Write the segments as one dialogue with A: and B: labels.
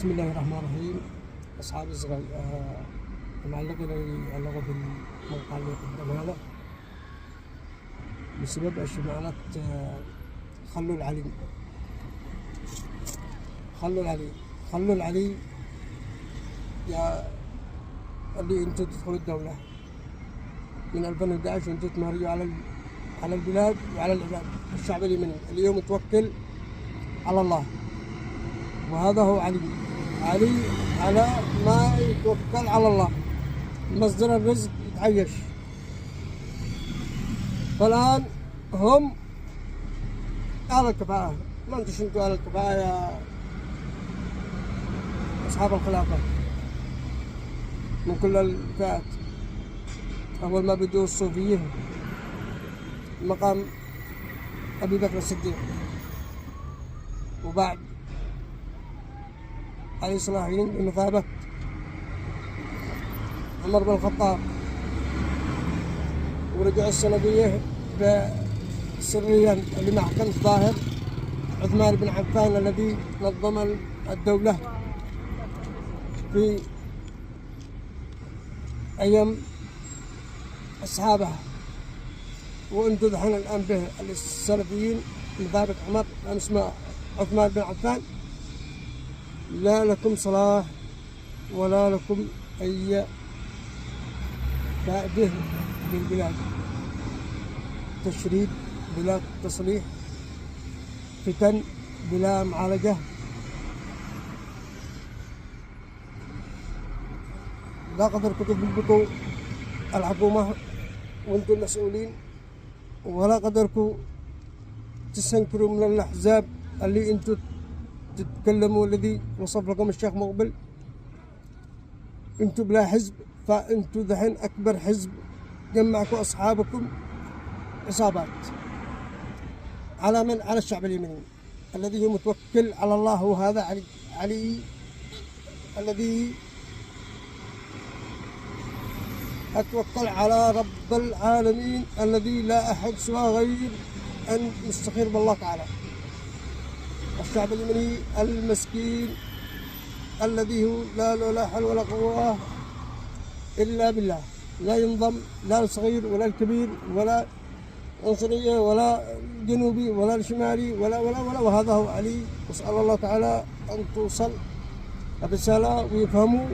A: بسم الله الرحمن الرحيم. أصحابي الصغار، المعلق الذي علق في الموقع اللي قدمنا بسبب الشمالات. خلوا العلي خلوا العلي خلوا العلي يا اللي انتم تدخلوا الدولة من 2011 وانتم تمهرجوا على البلاد وعلى العباد. الشعب اليمني اليوم يتوكل على الله، وهذا هو علي على ما يتوكل على الله، مصدر الرزق يتعيش. فالآن هم أهل الكفاءة، ما انتم شنتوا أهل الكفاءة يا أصحاب الخلافة من كل الفئات. أول ما بدوا الصوفية مقام أبي بكر الصديق، وبعد علي صلاحين بمثابة عمر بن الخطاب، ورجع السلفية سريا اللي مع كنز ظاهر عثمان بن عفان الذي نظم الدولة في أيام أصحابه. وانتم دحين الآن به السلفيين مثابة عمر اسمه عثمان بن عفان، لا لكم صلاح ولا لكم أي فائدة للبلاد. تشريد بلا تصليح، فتن بلا معالجة. لا قدركم تضبطوا الحكومة وانتم المسؤولين، ولا قدركم تستنكروا من الأحزاب اللي انتم تتكلموا الذي وصف لكم الشيخ مقبل. انتم بلا حزب، فانتم دحين اكبر حزب جمعكم اصحابكم عصابات. على من؟ على الشعب اليمني الذي هو متوكل على الله. وهذا علي الذي اتوكل على رب العالمين الذي لا احد سوى غير ان يستخير بالله تعالى. الشعب اليمني المسكين الذي هو لا حول ولا قوة إلا بالله، لا ينضم لا الصغير ولا الكبير ولا عنصرية ولا جنوبي ولا شمالي ولا وهذا هو علي. وأسأل الله تعالى أن توصل الرسالة ويفهموا.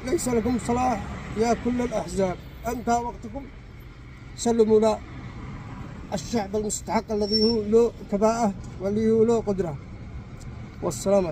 A: ليس لكم صلاح يا كل الأحزاب، انتهى وقتكم. سلموا له الشعب المستحق الذي هو له كفاءة واللي هو له قدرة. والسلام عليكم.